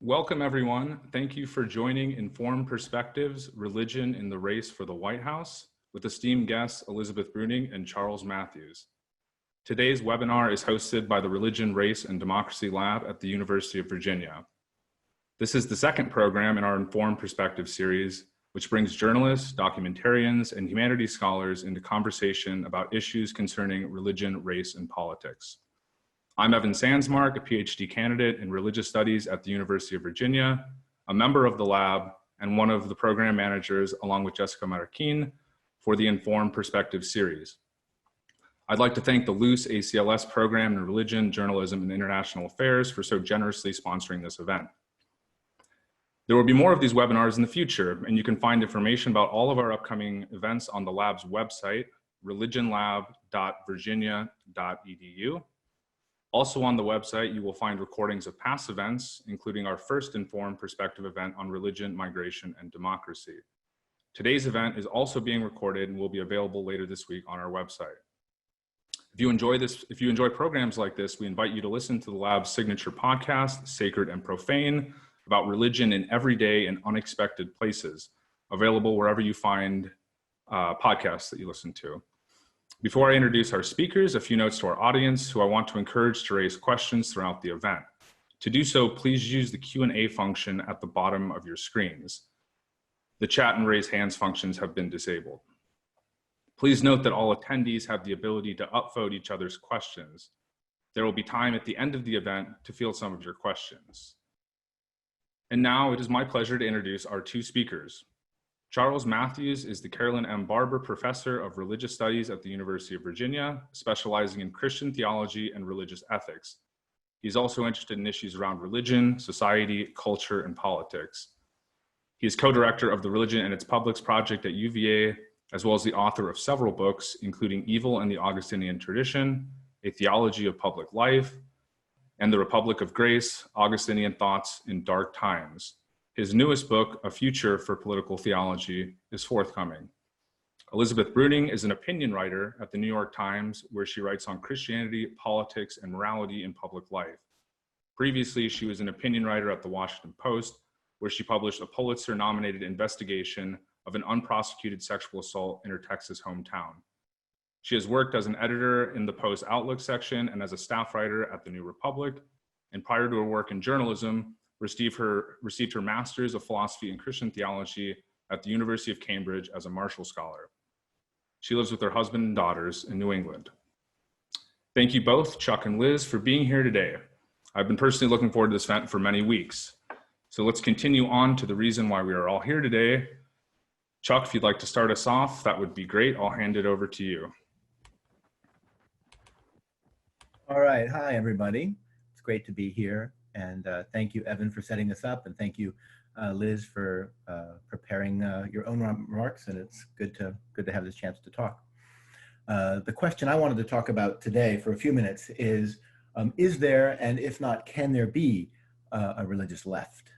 Welcome, everyone. Thank you for joining Informed Perspectives, Religion in the Race for the White House with esteemed guests Elizabeth Bruenig and Charles Mathewes. Today's webinar is hosted by the Religion, Race, and Democracy Lab at the University of Virginia. This is the second program in our Informed Perspective series, which brings journalists, documentarians, and humanities scholars into conversation about issues concerning religion, race, and politics. I'm Evan Sandsmark, a PhD candidate in religious studies at the University of Virginia, a member of the lab, and one of the program managers, along with Jessica Marroquin, for the Informed Perspective series. I'd like to thank the Luce ACLS program in Religion, Journalism, and International Affairs for so generously sponsoring this event. There will be more of these webinars in the future, and you can find information about all of our upcoming events on the lab's website, religionlab.virginia.edu. Also on the website, you will find recordings of past events, including our first Informed Perspective event on religion, migration, and democracy. Today's event is also being recorded and will be available later this week on our website. If you enjoy programs like this, we invite you to listen to the lab's signature podcast, Sacred and Profane, about religion in everyday and unexpected places, available wherever you find podcasts that you listen to. Before I introduce our speakers, a few notes to our audience who I want to encourage to raise questions throughout the event. To do so, please use the Q&A function at the bottom of your screens. The chat and raise hands functions have been disabled. Please note that all attendees have the ability to upvote each other's questions. There will be time at the end of the event to field some of your questions. And now it is my pleasure to introduce our two speakers. Charles Mathewes is the Carolyn M. Barber Professor of Religious Studies at the University of Virginia, specializing in Christian theology and religious ethics. He's also interested in issues around religion, society, culture, and politics. He is co-director of the Religion and Its Publics Project at UVA, as well as the author of several books, including Evil and the Augustinian Tradition, A Theology of Public Life, and The Republic of Grace, Augustinian Thoughts in Dark Times. His newest book, A Future for Political Theology, is forthcoming. Elizabeth Bruenig is an opinion writer at the New York Times, where she writes on Christianity, politics, and morality in public life. Previously, she was an opinion writer at the Washington Post, where she published a Pulitzer-nominated investigation of an unprosecuted sexual assault in her Texas hometown. She has worked as an editor in the Post Outlook section and as a staff writer at the New Republic, and prior to her work in journalism, received her Master's of Philosophy in Christian Theology at the University of Cambridge as a Marshall Scholar. She lives with her husband and daughters in New England. Thank you both, Chuck and Liz, for being here today. I've been personally looking forward to this event for many weeks. So let's continue on to the reason why we are all here today. Chuck, if you'd like to start us off, that would be great. I'll hand it over to you. All right, hi everybody. It's great to be here. And thank you, Evan, for setting this up, and thank you, Liz, for preparing your own remarks. And it's good to have this chance to talk. The question I wanted to talk about today for a few minutes is there, and if not, can there be a religious left?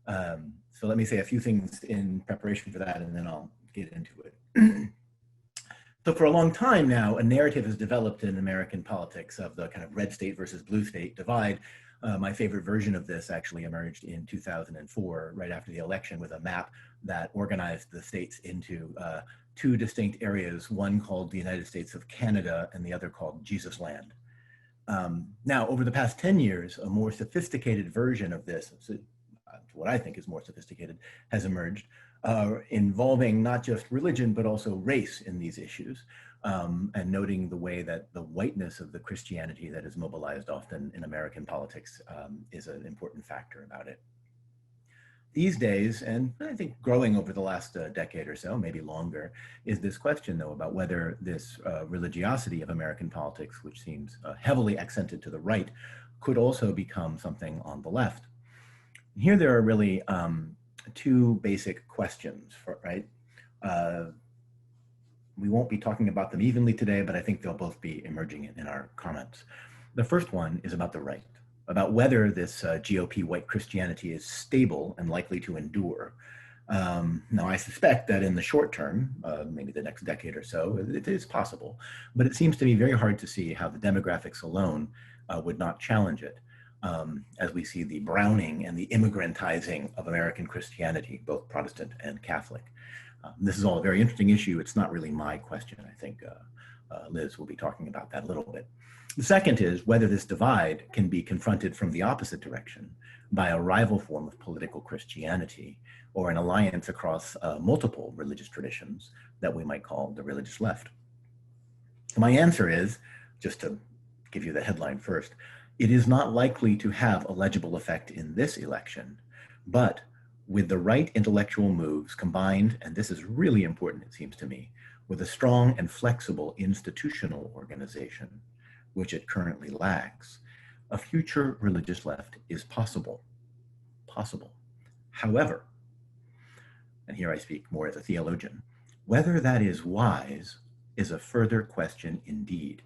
So let me say a few things in preparation for that, and then I'll get into it. So for a long time now, a narrative has developed in American politics of the kind of red state versus blue state divide. My favorite version of this actually emerged in 2004, right after the election, with a map that organized the states into two distinct areas, one called the United States of Canada and the other called Jesus Land. Now, over the past 10 years, a more sophisticated version of this, what I think is more sophisticated, has emerged, involving not just religion, but also race in these issues. And noting the way that the whiteness of the Christianity that is mobilized often in American politics is an important factor about it. These days, and I think growing over the last decade or so, maybe longer, is this question, though, about whether this religiosity of American politics, which seems heavily accented to the right, could also become something on the left. Here there are really two basic questions, right? We won't be talking about them evenly today, but I think they'll both be emerging in our comments. The first one is about the right, about whether this GOP white Christianity is stable and likely to endure. Now, I suspect that in the short term, maybe the next decade or so, it is possible, but it seems to me very hard to see how the demographics alone would not challenge it. as we see the browning and the immigrantizing of American Christianity, both Protestant and Catholic. This is all a very interesting issue. It's not really my question. I think Liz will be talking about that a little bit. The second is whether this divide can be confronted from the opposite direction by a rival form of political Christianity or an alliance across multiple religious traditions that we might call the religious left. My answer is, just to give you the headline first, it is not likely to have a legible effect in this election, but with the right intellectual moves combined, and this is really important, it seems to me, with a strong and flexible institutional organization, which it currently lacks, a future religious left is possible. Possible. However, and here I speak more as a theologian, whether that is wise is a further question indeed,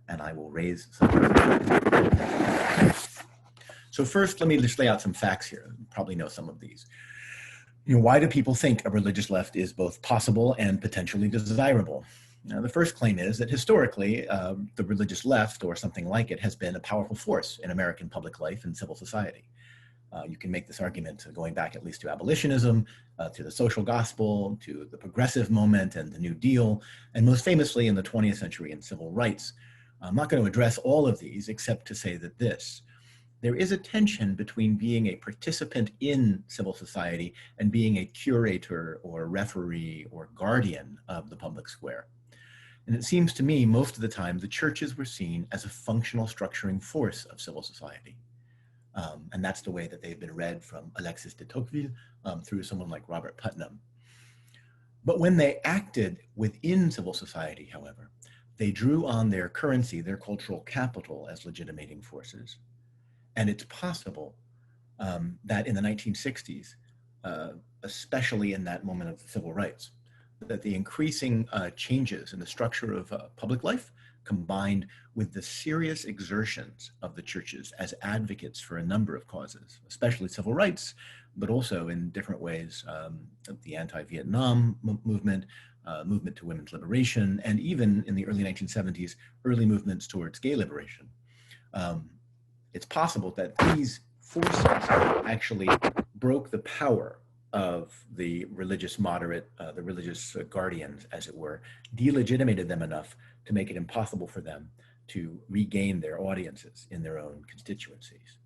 and I will raise some. So first, let me just lay out some facts here. You probably know some of these. Why do people think a religious left is both possible and potentially desirable? Now, the first claim is that historically, the religious left, or something like it, has been a powerful force in American public life and civil society. You can make this argument going back at least to abolitionism, to the social gospel, to the progressive moment and the New Deal, and most famously in the 20th century in civil rights. I'm not going to address all of these except to say that there is a tension between being a participant in civil society and being a curator or referee or guardian of the public square. And it seems to me most of the time the churches were seen as a functional structuring force of civil society. And that's the way that they've been read from Alexis de Tocqueville through someone like Robert Putnam. But when they acted within civil society, however, they drew on their currency, their cultural capital, as legitimating forces. And it's possible that in the 1960s, especially in that moment of civil rights, that the increasing changes in the structure of public life combined with the serious exertions of the churches as advocates for a number of causes, especially civil rights, but also in different ways, the anti-Vietnam movement, movement to women's liberation, and even in the early 1970s, early movements towards gay liberation. It's possible that these forces actually broke the power of the religious moderate, the religious guardians, as it were, delegitimated them enough to make it impossible for them to regain their audiences in their own constituencies.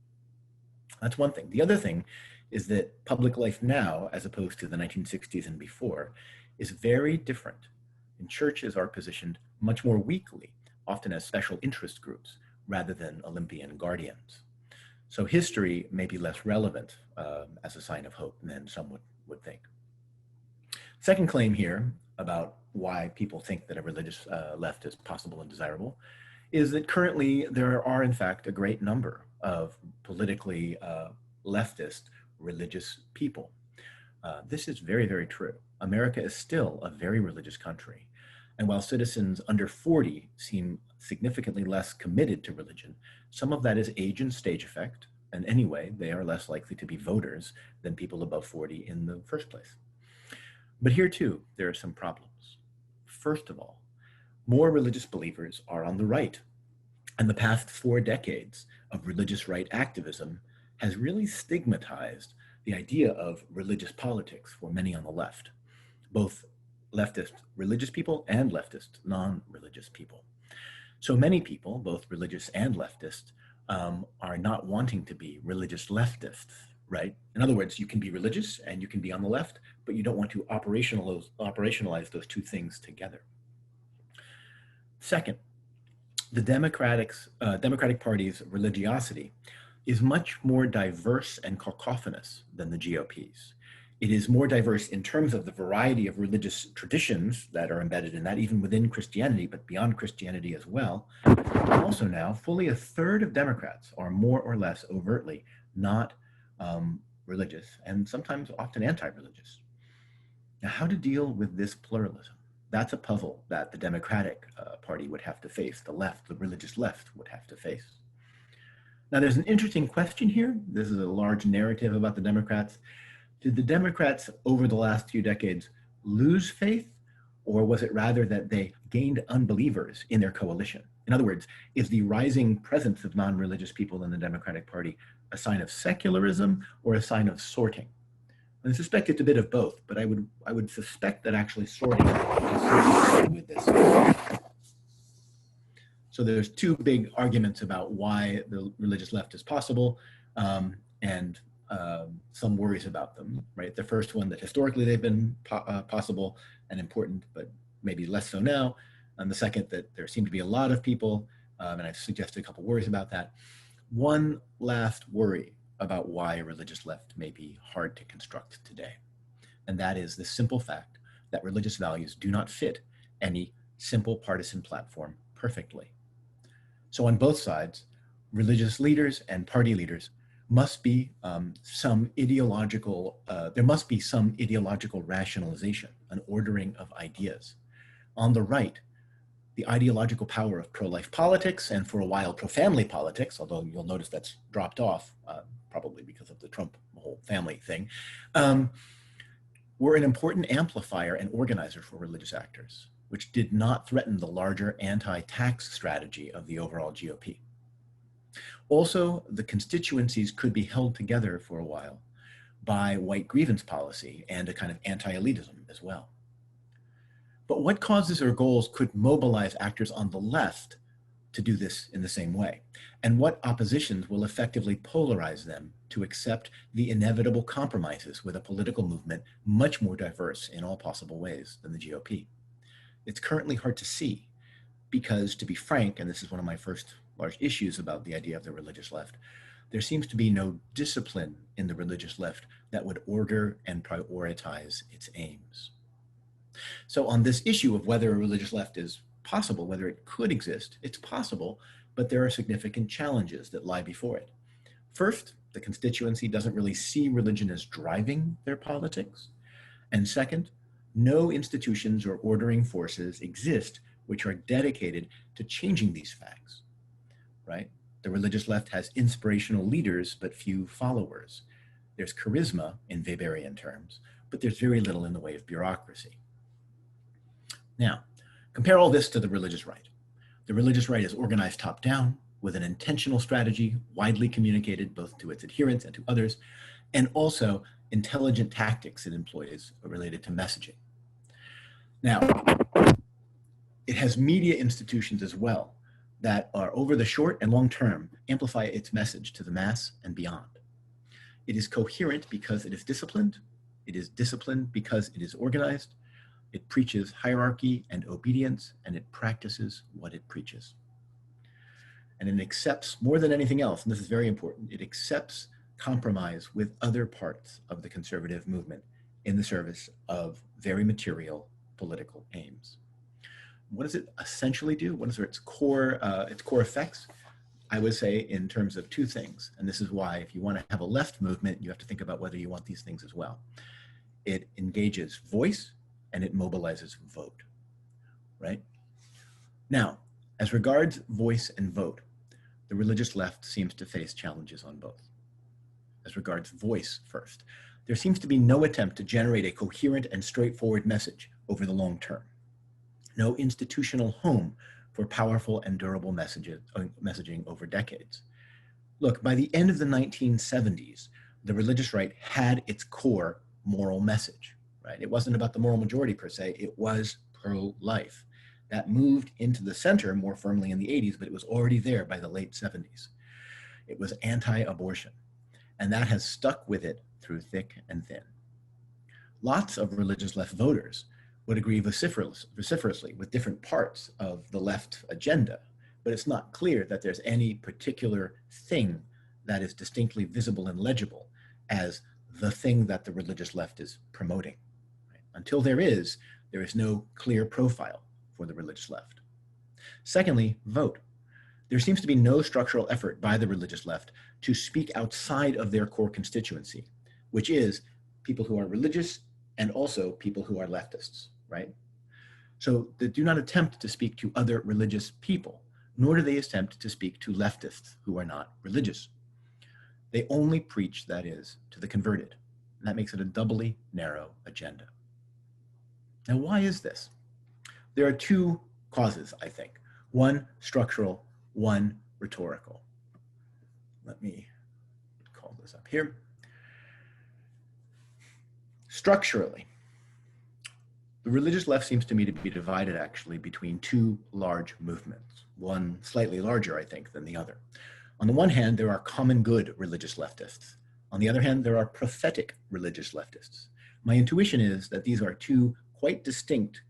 That's one thing. The other thing is that public life now, as opposed to the 1960s and before, is very different. And churches are positioned much more weakly, often as special interest groups, rather than Olympian guardians. So history may be less relevant as a sign of hope than some would think. Second claim here about why people think that a religious left is possible and desirable is that currently there are, in fact, a great number of politically leftist religious people. This is very, very true. America is still a very religious country. And while citizens under 40 seem significantly less committed to religion, some of that is age and stage effect. And anyway, they are less likely to be voters than people above 40 in the first place. But here too, there are some problems. First of all, more religious believers are on the right. And the past 4 decades of religious right activism has really stigmatized the idea of religious politics for many on the left, both leftist religious people and leftist non-religious people. So many people, both religious and leftist, are not wanting to be religious leftists, right? In other words, you can be religious and you can be on the left, but you don't want to operationalize those two things together. Second, the Democratic Party's religiosity is much more diverse and cacophonous than the GOP's. It is more diverse in terms of the variety of religious traditions that are embedded in that, even within Christianity, but beyond Christianity as well. Also now, fully a third of Democrats are more or less overtly not religious, and sometimes often anti-religious. Now, how to deal with this pluralism? That's a puzzle that the Democratic Party would have to face, the left, the religious left would have to face. Now, there's an interesting question here. This is a large narrative about the Democrats. Did the Democrats over the last few decades lose faith, or was it rather that they gained unbelievers in their coalition? In other words, is the rising presence of non-religious people in the Democratic Party a sign of secularism or a sign of sorting? I suspect it's a bit of both, but I would suspect that actually sorting is associated with this. So there's two big arguments about why the religious left is possible, and some worries about them, right? The first one, that historically they've been possible and important, but maybe less so now. And the second, that there seem to be a lot of people, and I've suggested a couple worries about that. One last worry about why a religious left may be hard to construct today, and that is the simple fact that religious values do not fit any simple partisan platform perfectly. So on both sides, religious leaders and party leaders must be some ideological, there must be some ideological rationalization, an ordering of ideas. On the right, the ideological power of pro-life politics, and for a while pro-family politics, although you'll notice that's dropped off, probably because of the Trump whole family thing, were an important amplifier and organizer for religious actors, which did not threaten the larger anti-tax strategy of the overall GOP. Also, the constituencies could be held together for a while by white grievance policy and a kind of anti-elitism as well. But what causes or goals could mobilize actors on the left to do this in the same way? And what oppositions will effectively polarize them to accept the inevitable compromises with a political movement much more diverse in all possible ways than the GOP? It's currently hard to see because, to be frank, and this is one of my first large issues about the idea of the religious left, there seems to be no discipline in the religious left that would order and prioritize its aims. So on this issue of whether a religious left is possible, whether it could exist, it's possible, but there are significant challenges that lie before it. First, the constituency doesn't really see religion as driving their politics. And second, no institutions or ordering forces exist which are dedicated to changing these facts, right? The religious left has inspirational leaders, but few followers. There's charisma in Weberian terms, but there's very little in the way of bureaucracy. Now, compare all this to the religious right. The religious right is organized top-down with an intentional strategy, widely communicated both to its adherents and to others, and also intelligent tactics it employs related to messaging. Now, it has media institutions as well that are, over the short and long term, amplify its message to the mass and beyond. It is coherent because it is disciplined. It is disciplined because it is organized. It preaches hierarchy and obedience, and it practices what it preaches. And it accepts, more than anything else, and this is very important, it accepts compromise with other parts of the conservative movement in the service of very material political aims. What does it essentially do? What are its core effects? I would say in terms of two things, and this is why if you want to have a left movement, you have to think about whether you want these things as well. It engages voice and it mobilizes vote, right? Now, as regards voice and vote, the religious left seems to face challenges on both. As regards voice first, there seems to be no attempt to generate a coherent and straightforward message over the long term. No institutional home for powerful and durable messaging over decades. Look, by the end of the 1970s, the religious right had its core moral message, right? It wasn't about the moral majority per se, it was pro-life. That moved into the center more firmly in the 80s, but it was already there by the late 70s. It was anti-abortion, and that has stuck with it through thick and thin. Lots of religious left voters would agree vociferously with different parts of the left agenda, but it's not clear that there's any particular thing that is distinctly visible and legible as the thing that the religious left is promoting. Right? Until there is no clear profile for the religious left. Secondly, vote. There seems to be no structural effort by the religious left to speak outside of their core constituency, which is people who are religious and also people who are leftists, right? So they do not attempt to speak to other religious people, nor do they attempt to speak to leftists who are not religious. They only preach, that is, to the converted. And that makes it a doubly narrow agenda. Now, why is this? There are two causes, I think. One structural, one rhetorical. Let me call this up here. Structurally, the religious left seems to me to be divided actually between two large movements, one slightly larger, I think, than the other. On the one hand, there are common good religious leftists. On the other hand, there are prophetic religious leftists. My intuition is that these are two quite distinct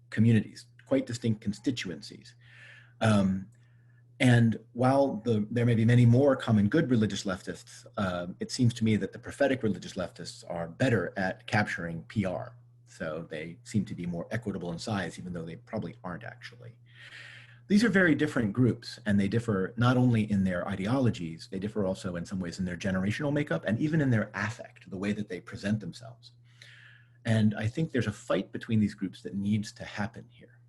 communities, quite distinct constituencies. And while there may be many more common good religious leftists, it seems to me that the prophetic religious leftists are better at capturing PR. So they seem to be more equitable in size, even though they probably aren't actually. These are very different groups, and they differ not only in their ideologies, they differ also in some ways in their generational makeup and even in their affect, the way that they present themselves. And I think there's a fight between these groups that needs to happen here.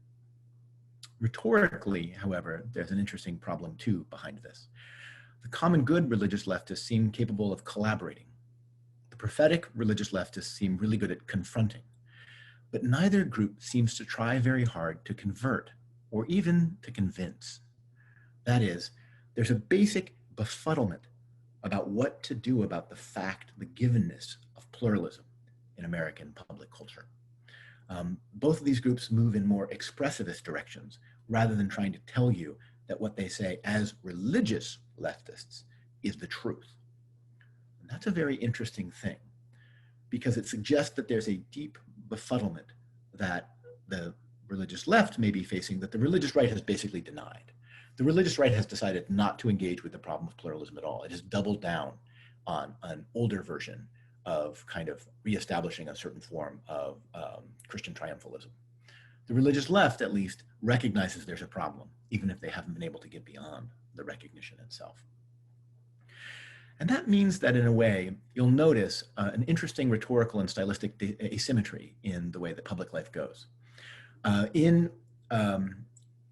Rhetorically, however, there's an interesting problem too behind this. The common good religious leftists seem capable of collaborating. The prophetic religious leftists seem really good at confronting. But neither group seems to try very hard to convert or even to convince. That is, there's a basic befuddlement about what to do about the fact, the givenness of pluralism in American public culture. Both of these groups move in more expressivist directions rather than trying to tell you that what they say as religious leftists is the truth. And that's a very interesting thing because it suggests that there's a deep befuddlement that the religious left may be facing that the religious right has basically denied. The religious right has decided not to engage with the problem of pluralism at all. It has doubled down on an older version of kind of reestablishing a certain form of Christian triumphalism. The religious left, at least, recognizes there's a problem, even if they haven't been able to get beyond the recognition itself. And that means that in a way, you'll notice an interesting rhetorical and stylistic asymmetry in the way that public life goes. In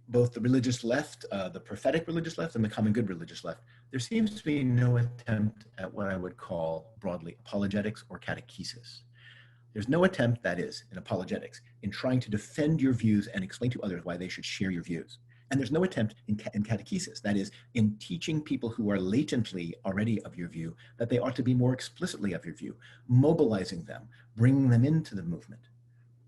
both the religious left, the prophetic religious left, and the common good religious left, there seems to be no attempt at what I would call broadly apologetics or catechesis. There's no attempt, that is, in apologetics, in trying to defend your views and explain to others why they should share your views. And there's no attempt in catechesis, that is, in teaching people who are latently already of your view that they ought to be more explicitly of your view, mobilizing them, bringing them into the movement.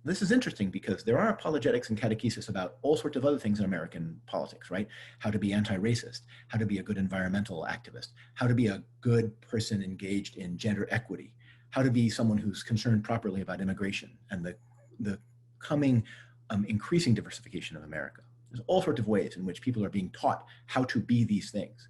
This is interesting because there are apologetics and catechesis about all sorts of other things in American politics, right? How to be anti-racist, how to be a good environmental activist, how to be a good person engaged in gender equity, how to be someone who's concerned properly about immigration and the coming increasing diversification of America. There's all sorts of ways in which people are being taught how to be these things.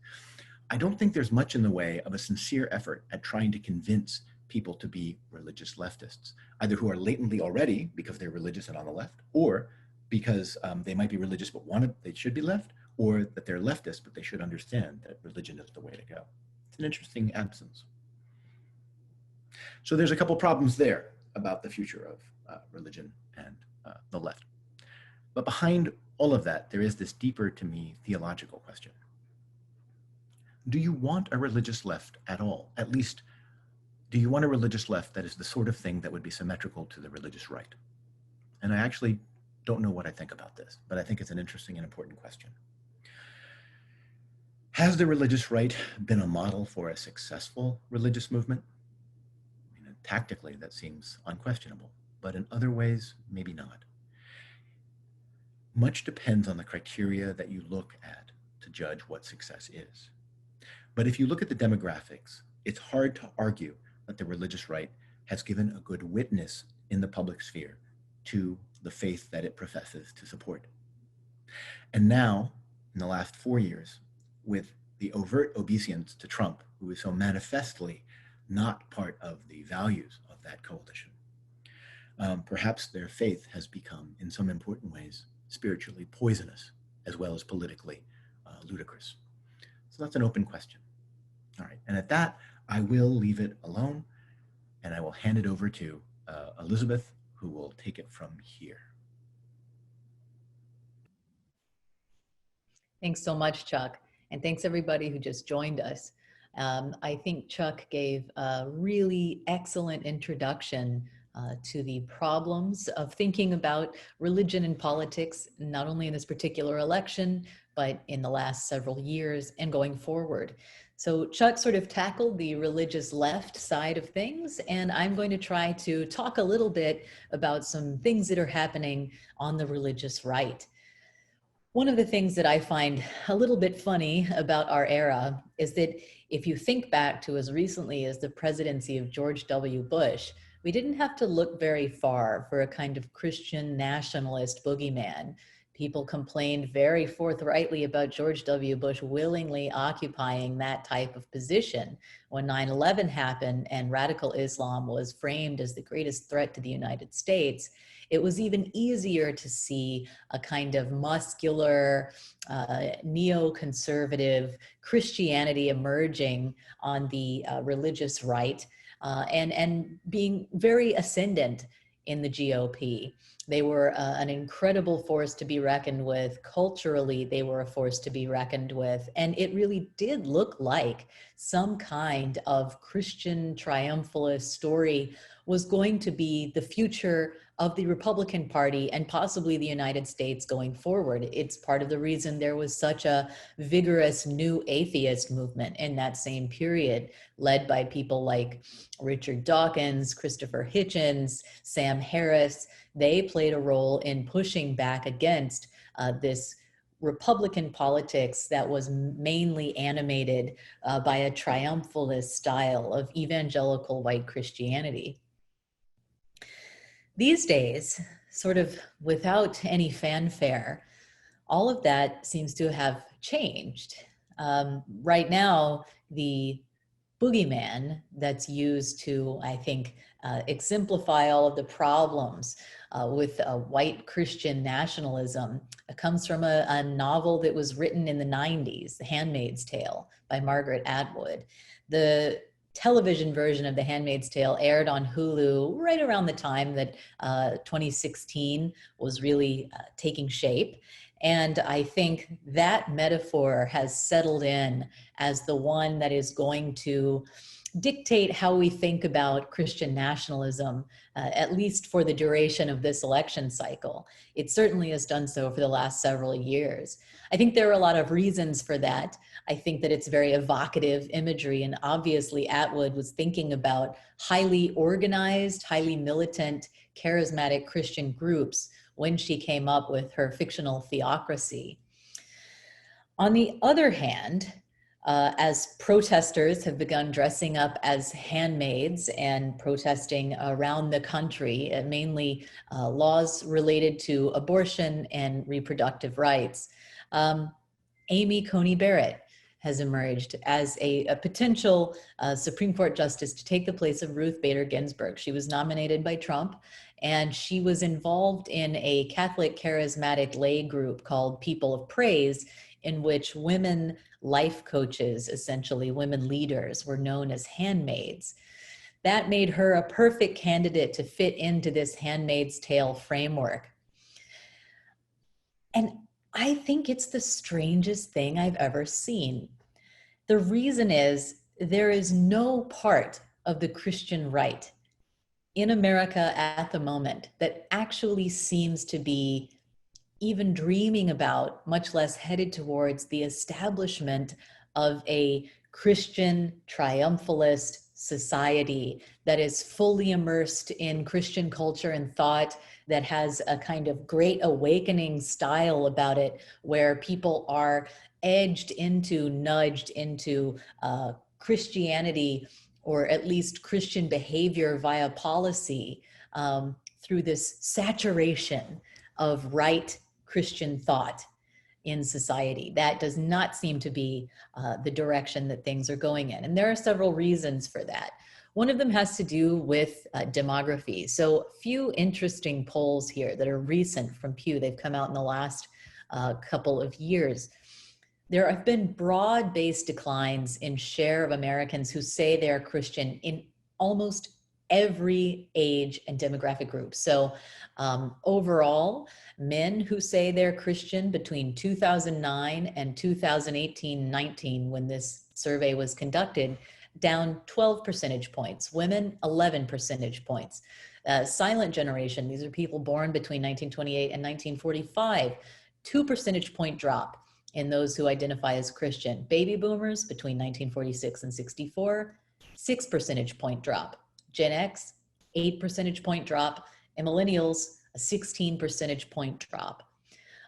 I don't think there's much in the way of a sincere effort at trying to convince people to be religious leftists, either who are latently already because they're religious and on the left, or because they might be religious but they should be left, or that they're leftist but they should understand that religion is the way to go. It's an interesting absence. So there's a couple problems there about the future of religion and the left. But behind all of that, there is this deeper, to me, theological question. Do you want a religious left at all? At least, do you want a religious left that is the sort of thing that would be symmetrical to the religious right? And I actually don't know what I think about this, but I think it's an interesting and important question. Has the religious right been a model for a successful religious movement? I mean, tactically, that seems unquestionable, but in other ways, maybe not. Much depends on the criteria that you look at to judge what success is. But if you look at the demographics, it's hard to argue that the religious right has given a good witness in the public sphere to the faith that it professes to support. And now, in the last 4 years, with the overt obeisance to Trump, who is so manifestly not part of the values of that coalition, perhaps their faith has become, in some important ways, spiritually poisonous, as well as politically ludicrous. So that's an open question. All right, and at that, I will leave it alone, and I will hand it over to Elizabeth, who will take it from here. Thanks so much, Chuck. And thanks everybody who just joined us. I think Chuck gave a really excellent introduction to the problems of thinking about religion and politics, not only in this particular election, but in the last several years and going forward. So Chuck sort of tackled the religious left side of things, and I'm going to try to talk a little bit about some things that are happening on the religious right. One of the things that I find a little bit funny about our era is that if you think back to as recently as the presidency of George W. Bush, we didn't have to look very far for a kind of Christian nationalist boogeyman. People complained very forthrightly about George W. Bush willingly occupying that type of position. When 9/11 happened and radical Islam was framed as the greatest threat to the United States, it was even easier to see a kind of muscular, neoconservative Christianity emerging on the religious right and being very ascendant in the GOP. They were an incredible force to be reckoned with. Culturally, they were a force to be reckoned with. And it really did look like some kind of Christian triumphalist story was going to be the future of the Republican Party and possibly the United States going forward. It's part of the reason there was such a vigorous new atheist movement in that same period, led by people like Richard Dawkins, Christopher Hitchens, Sam Harris. They played a role in pushing back against this Republican politics that was mainly animated by a triumphalist style of evangelical white Christianity. These days, sort of without any fanfare, all of that seems to have changed. Right now, the boogeyman that's used to, I think, exemplify all of the problems with white Christian nationalism comes from a novel that was written in the 90s, The Handmaid's Tale by Margaret Atwood. The television version of The Handmaid's Tale aired on Hulu right around the time that 2016 was really taking shape. And I think that metaphor has settled in as the one that is going to dictate how we think about Christian nationalism, at least for the duration of this election cycle. It certainly has done so for the last several years. I think there are a lot of reasons for that. I think that it's very evocative imagery, and obviously Atwood was thinking about highly organized, highly militant, charismatic Christian groups when she came up with her fictional theocracy. On the other hand, as protesters have begun dressing up as handmaids and protesting around the country, mainly laws related to abortion and reproductive rights, Amy Coney Barrett has emerged as a potential Supreme Court justice to take the place of Ruth Bader Ginsburg. She was nominated by Trump, and she was involved in a Catholic charismatic lay group called People of Praise, in which women life coaches, essentially women leaders, were known as handmaids. That made her a perfect candidate to fit into this Handmaid's Tale framework. And I think it's the strangest thing I've ever seen. The reason is there is no part of the Christian right in America at the moment that actually seems to be even dreaming about, much less headed towards, the establishment of a Christian triumphalist society that is fully immersed in Christian culture and thought, that has a kind of great awakening style about it, where people are nudged into Christianity, or at least Christian behavior via policy, through this saturation of right Christian thought in society. That does not seem to be the direction that things are going in. And there are several reasons for that. One of them has to do with demography. So a few interesting polls here that are recent from Pew. They've come out in the last couple of years. There have been broad-based declines in share of Americans who say they're Christian in almost every age and demographic group. So overall, men who say they're Christian between 2009 and 2018-19, when this survey was conducted, down 12 percentage points. Women, 11 percentage points. Silent generation, these are people born between 1928 and 1945, 2 percentage point drop in those who identify as Christian. Baby boomers between 1946 and 64, 6 percentage point drop. Gen X, 8 percentage point drop, and millennials, a 16 percentage point drop.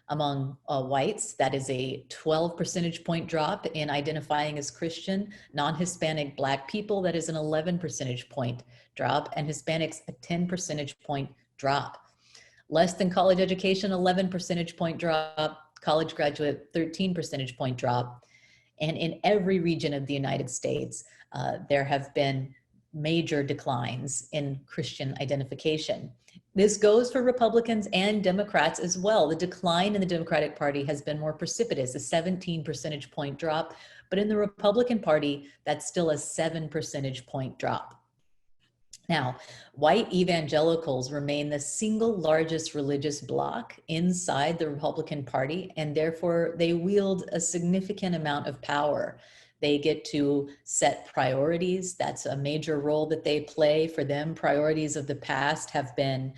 Among whites, that is a 12 percentage point drop in identifying as Christian. Non-Hispanic Black people, that is an 11 percentage point drop, and Hispanics, a 10 percentage point drop. Less than college education, 11 percentage point drop. College graduate, 13 percentage point drop. And in every region of the United States, there have been major declines in Christian identification. This goes for Republicans and Democrats as well. The decline in the Democratic Party has been more precipitous, a 17 percentage point drop, but in the Republican Party, that's still a 7 percentage point drop. Now, white evangelicals remain the single largest religious bloc inside the Republican Party, and therefore they wield a significant amount of power. They get to set priorities. That's a major role that they play. For them, priorities of the past have been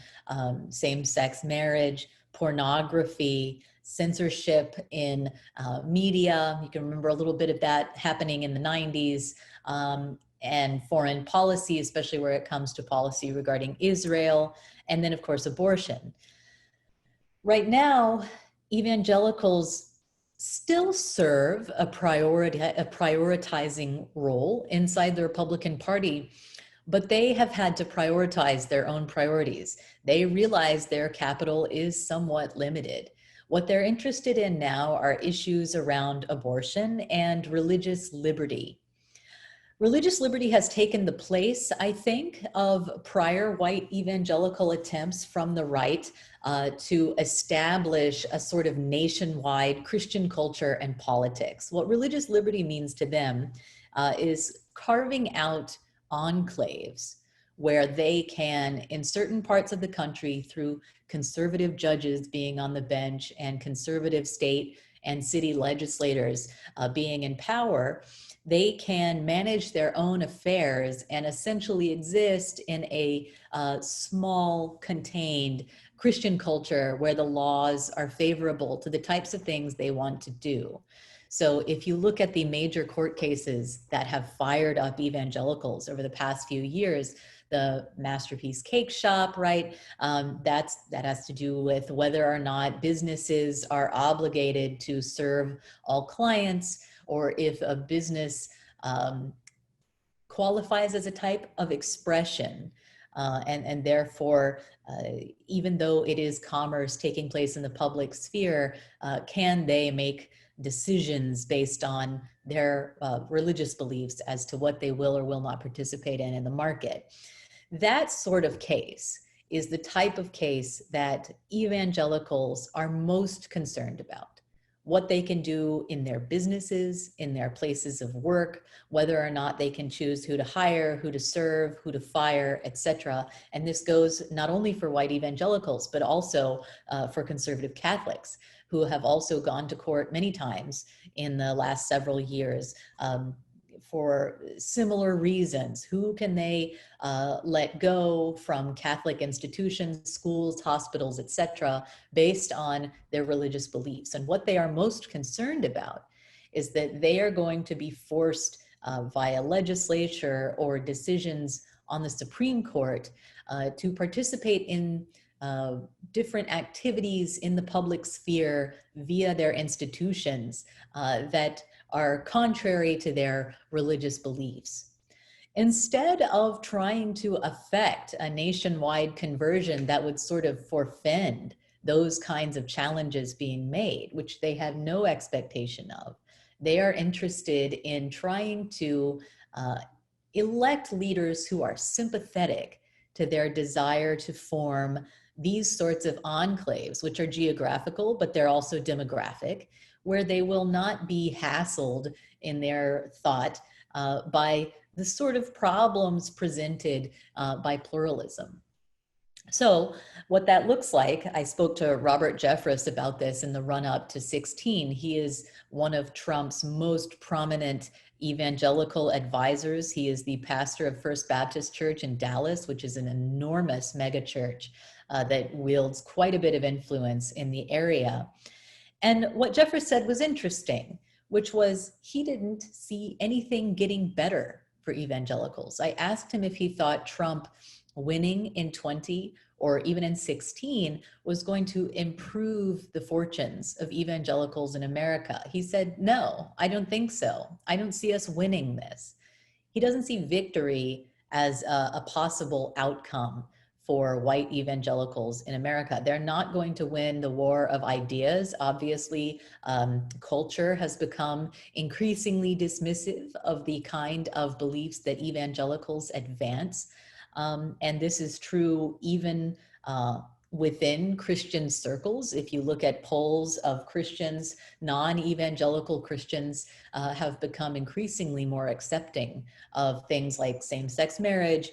same-sex marriage, pornography, censorship in media. You can remember a little bit of that happening in the 90s, and foreign policy, especially where it comes to policy regarding Israel, and then of course abortion. Right now, evangelicals still serve a prioritizing role inside the Republican Party, but they have had to prioritize their own priorities. They realize their capital is somewhat limited. What they're interested in now are issues around abortion and religious liberty. Religious liberty has taken the place, I think, of prior white evangelical attempts from the right to establish a sort of nationwide Christian culture and politics. What religious liberty means to them is carving out enclaves where they can, in certain parts of the country, through conservative judges being on the bench and conservative state and city legislators being in power, they can manage their own affairs and essentially exist in a small, contained Christian culture where the laws are favorable to the types of things they want to do. So if you look at the major court cases that have fired up evangelicals over the past few years, the Masterpiece Cake Shop, right? That has to do with whether or not businesses are obligated to serve all clients, or if a business qualifies as a type of expression. And therefore, even though it is commerce taking place in the public sphere, can they make decisions based on their religious beliefs as to what they will or will not participate in the market? That sort of case is the type of case that evangelicals are most concerned about. What they can do in their businesses, in their places of work, whether or not they can choose who to hire, who to serve, who to fire, etc. And this goes not only for white evangelicals, but also for conservative Catholics, who have also gone to court many times in the last several years for similar reasons. Who can they let go from Catholic institutions, schools, hospitals, etc., based on their religious beliefs? And what they are most concerned about is that they are going to be forced via legislature or decisions on the Supreme Court to participate in different activities in the public sphere via their institutions that are contrary to their religious beliefs. Instead of trying to affect a nationwide conversion that would sort of forfend those kinds of challenges being made, which they have no expectation of, they are interested in trying to elect leaders who are sympathetic to their desire to form these sorts of enclaves, which are geographical, but they're also demographic, where they will not be hassled in their thought by the sort of problems presented by pluralism. So what that looks like, I spoke to Robert Jeffress about this in the run up to 16. He is one of Trump's most prominent evangelical advisors. He is the pastor of First Baptist Church in Dallas, which is an enormous megachurch that wields quite a bit of influence in the area. And what Jeffress said was interesting, which was he didn't see anything getting better for evangelicals. I asked him if he thought Trump winning in 20 or even in 16 was going to improve the fortunes of evangelicals in America. He said, no, I don't think so. I don't see us winning this. He doesn't see victory as a possible outcome for white evangelicals in America. They're not going to win the war of ideas. Obviously, culture has become increasingly dismissive of the kind of beliefs that evangelicals advance. And this is true even within Christian circles. If you look at polls of Christians, non-evangelical Christians have become increasingly more accepting of things like same-sex marriage,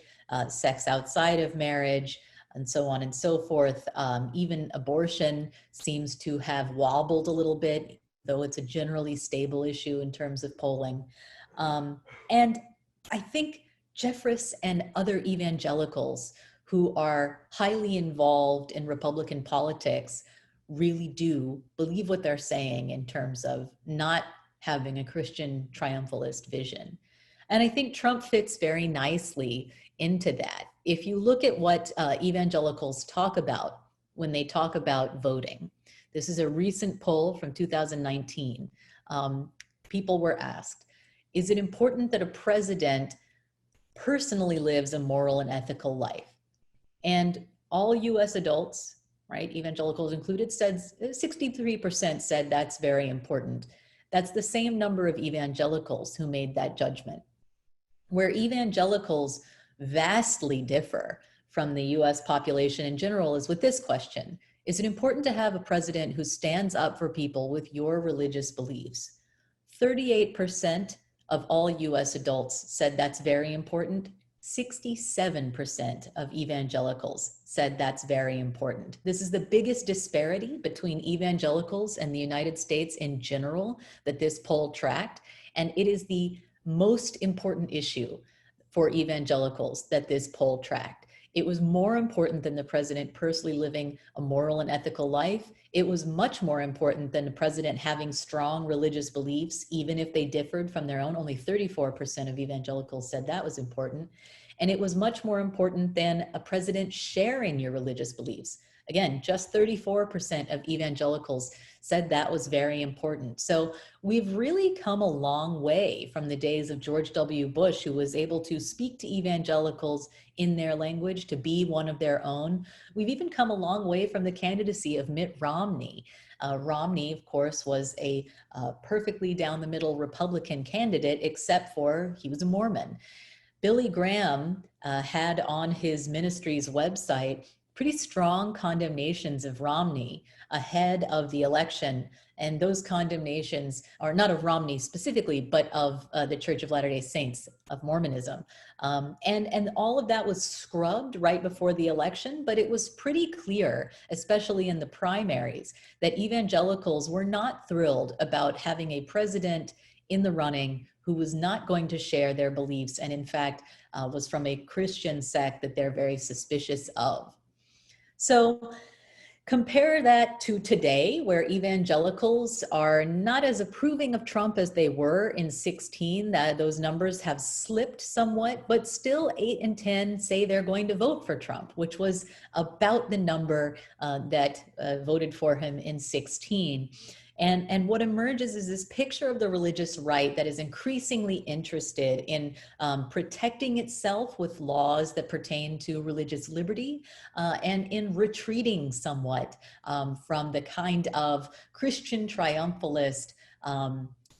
sex outside of marriage, and so on and so forth. Even abortion seems to have wobbled a little bit, though it's a generally stable issue in terms of polling. And I think Jeffress and other evangelicals who are highly involved in Republican politics really do believe what they're saying in terms of not having a Christian triumphalist vision. And I think Trump fits very nicely into that. If you look at what evangelicals talk about when they talk about voting, this is a recent poll from 2019. People were asked, is it important that a president personally lives a moral and ethical life? And all US adults, right, evangelicals included, said 63% said that's very important. That's the same number of evangelicals who made that judgment. Where evangelicals vastly differ from the US population in general is with this question. Is it important to have a president who stands up for people with your religious beliefs? 38% of all US adults said that's very important. 67% of evangelicals said that's very important. This is the biggest disparity between evangelicals and the United States in general that this poll tracked. And it is the most important issue for evangelicals that this poll tracked. It was more important than the president personally living a moral and ethical life. It was much more important than the president having strong religious beliefs, even if they differed from their own. Only 34% of evangelicals said that was important. And it was much more important than a president sharing your religious beliefs. Again, just 34% of evangelicals said that was very important. So we've really come a long way from the days of George W. Bush, who was able to speak to evangelicals in their language, to be one of their own. We've even come a long way from the candidacy of Mitt Romney. Romney, of course, was a perfectly down the middle Republican candidate, except for he was a Mormon. Billy Graham had on his ministry's website pretty strong condemnations of Romney ahead of the election. And those condemnations are not of Romney specifically, but of the Church of Latter-day Saints, of Mormonism. And all of that was scrubbed right before the election, but it was pretty clear, especially in the primaries, that evangelicals were not thrilled about having a president in the running who was not going to share their beliefs and in fact was from a Christian sect that they're very suspicious of. So compare that to today, where evangelicals are not as approving of Trump as they were in 16. Those numbers have slipped somewhat, but still 8 in 10 say they're going to vote for Trump, which was about the number that voted for him in 16. And what emerges is this picture of the religious right that is increasingly interested in protecting itself with laws that pertain to religious liberty and in retreating somewhat from the kind of Christian triumphalist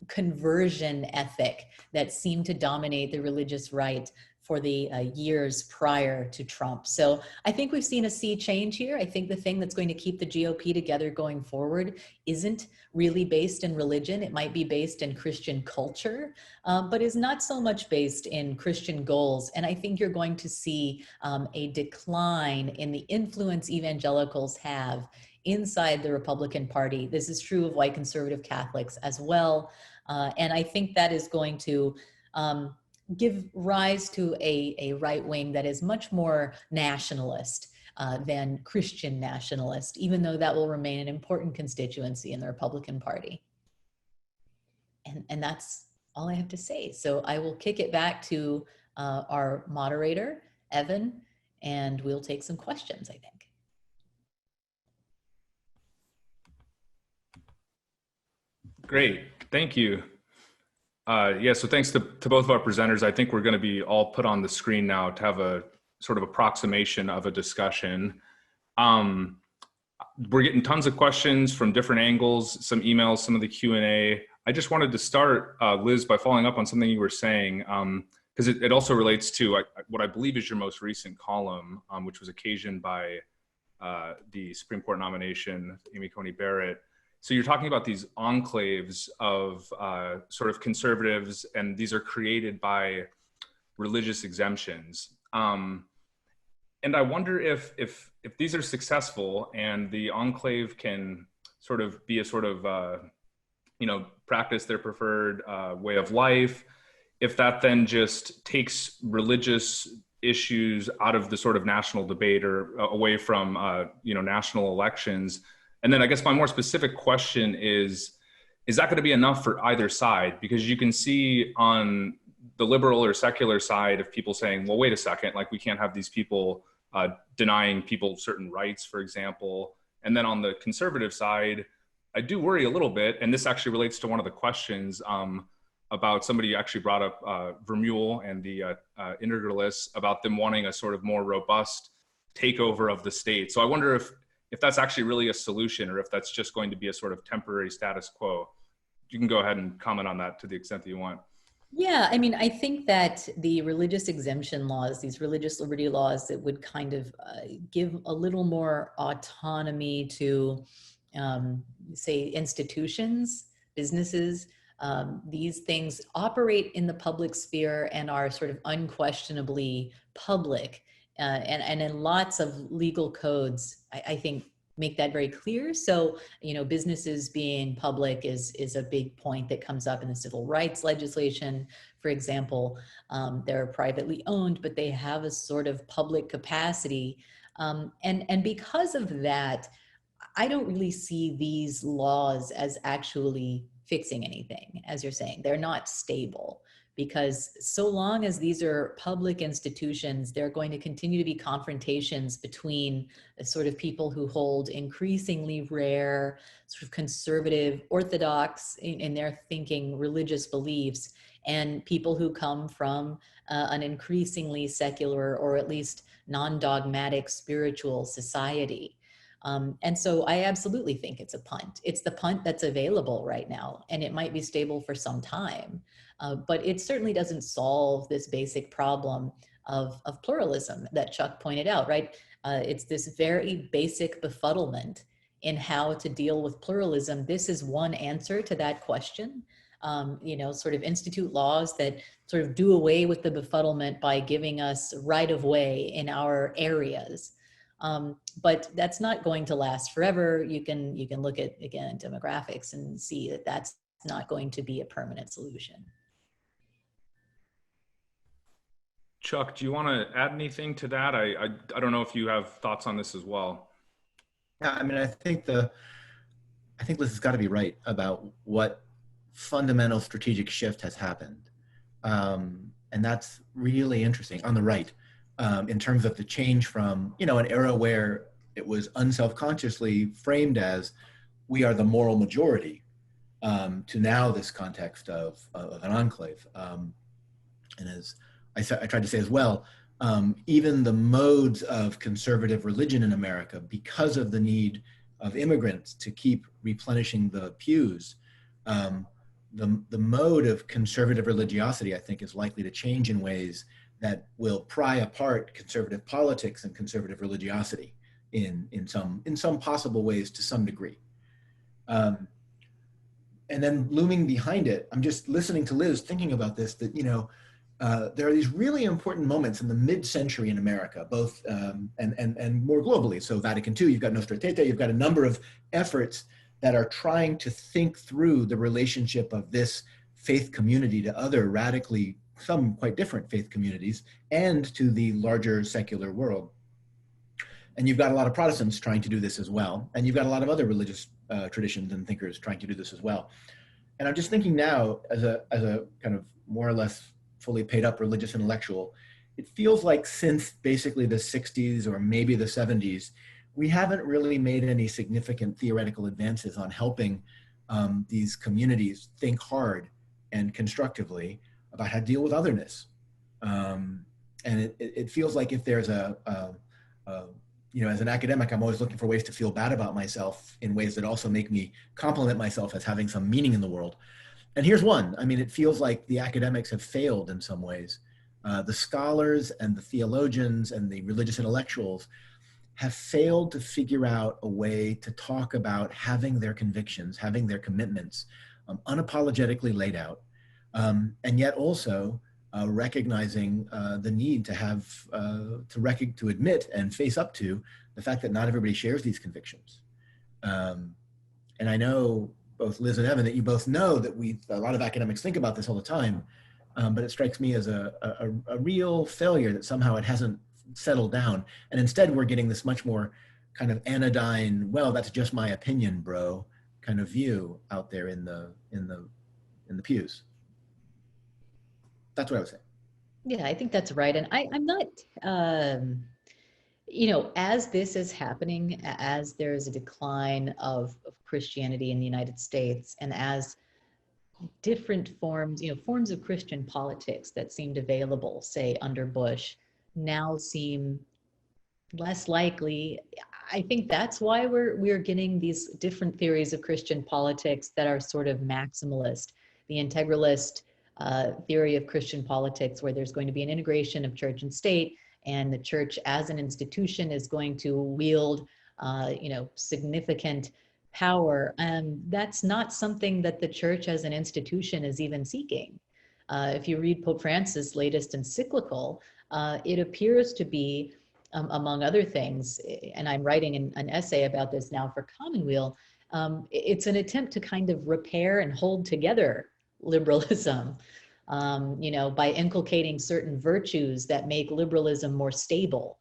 conversion ethic that seemed to dominate the religious right for the years prior to Trump. So I think we've seen a sea change here. I think the thing that's going to keep the GOP together going forward isn't really based in religion. It might be based in Christian culture, but is not so much based in Christian goals. And I think you're going to see a decline in the influence evangelicals have inside the Republican Party. This is true of white conservative Catholics as well. And I think that is going to give rise to a right wing that is much more nationalist than Christian nationalist, even though that will remain an important constituency in the Republican Party. And that's all I have to say. So I will kick it back to our moderator, Evan, and we'll take some questions, I think. Great, thank you. Yeah, so thanks to both of our presenters. I think we're going to be all put on the screen now to have a sort of approximation of a discussion. We're getting tons of questions from different angles, some emails, some of the Q&A. I just wanted to start, Liz, by following up on something you were saying, because it also relates to what I believe is your most recent column, which was occasioned by the Supreme Court nomination, Amy Coney Barrett. So you're talking about these enclaves of sort of conservatives, and these are created by religious exemptions. And I wonder if these are successful and the enclave can sort of be a sort of, practice their preferred way of life, if that then just takes religious issues out of the sort of national debate or away from, national elections. And then I guess my more specific question is that going to be enough for either side? Because you can see on the liberal or secular side of people saying, well, wait a second, like we can't have these people denying people certain rights, for example. And then on the conservative side, I do worry a little bit, and this actually relates to one of the questions about somebody actually brought up Vermeulen and the integralists about them wanting a sort of more robust takeover of the state. So I wonder if that's actually really a solution or if that's just going to be a sort of temporary status quo. You can go ahead and comment on that to the extent that you want. Yeah, I mean, I think that the religious exemption laws, these religious liberty laws that would kind of give a little more autonomy to, say, institutions, businesses, these things operate in the public sphere and are sort of unquestionably public. And in lots of legal codes, I think, make that very clear. So, businesses being public is a big point that comes up in the civil rights legislation. For example, they're privately owned, but they have a sort of public capacity. And because of that, I don't really see these laws as actually fixing anything, as you're saying. They're not stable. Because so long as these are public institutions, there are going to continue to be confrontations between the sort of people who hold increasingly rare, sort of conservative, orthodox in their thinking, religious beliefs, and people who come from an increasingly secular or at least non-dogmatic spiritual society. And so I absolutely think it's a punt. It's the punt that's available right now, and it might be stable for some time. But it certainly doesn't solve this basic problem of pluralism that Chuck pointed out, right? It's this very basic befuddlement in how to deal with pluralism. This is one answer to that question. Sort of institute laws that sort of do away with the befuddlement by giving us right of way in our areas. But that's not going to last forever. You can look at, again, demographics and see that that's not going to be a permanent solution. Chuck, do you want to add anything to that? I don't know if you have thoughts on this as well. Yeah, I mean, I think Liz has got to be right about what fundamental strategic shift has happened. And that's really interesting on the right, in terms of the change from, an era where it was unselfconsciously framed as we are the moral majority, to now this context of an enclave. And as I tried to say as well, even the modes of conservative religion in America, because of the need of immigrants to keep replenishing the pews, the mode of conservative religiosity, I think, is likely to change in ways that will pry apart conservative politics and conservative religiosity in some possible ways to some degree. And then looming behind it, I'm just listening to Liz thinking about this, that, there are these really important moments in the mid-century in America, both and more globally. So Vatican II, you've got Nostra Aetate, you've got a number of efforts that are trying to think through the relationship of this faith community to other radically, some quite different faith communities, and to the larger secular world. And you've got a lot of Protestants trying to do this as well. And you've got a lot of other religious traditions and thinkers trying to do this as well. And I'm just thinking now, as a kind of more or less fully paid up religious intellectual, it feels like since basically the 60s or maybe the 70s, we haven't really made any significant theoretical advances on helping these communities think hard and constructively about how to deal with otherness. And it feels like if there's as an academic, I'm always looking for ways to feel bad about myself in ways that also make me compliment myself as having some meaning in the world. And here's one. I mean, it feels like the academics have failed in some ways. The scholars and the theologians and the religious intellectuals have failed to figure out a way to talk about having their convictions, having their commitments unapologetically laid out, and yet also recognizing the need to have to admit and face up to the fact that not everybody shares these convictions. And I know both Liz and Evan that you both know that a lot of academics think about this all the time, but it strikes me as a real failure that somehow it hasn't settled down, and instead we're getting this much more kind of anodyne, well, that's just my opinion, bro, kind of view out there in the pews. That's what I was saying. Yeah, I think that's right. And I'm not, as this is happening, as there is a decline of Christianity in the United States, and as different forms of Christian politics that seemed available, say, under Bush, now seem less likely. I think that's why we're getting these different theories of Christian politics that are sort of maximalist. The integralist theory of Christian politics, where there's going to be an integration of church and state, and the church as an institution is going to wield, significant power. That's not something that the church as an institution is even seeking. If you read Pope Francis' latest encyclical, it appears to be, among other things, and I'm writing an essay about this now for Commonweal, it's an attempt to kind of repair and hold together liberalism, by inculcating certain virtues that make liberalism more stable.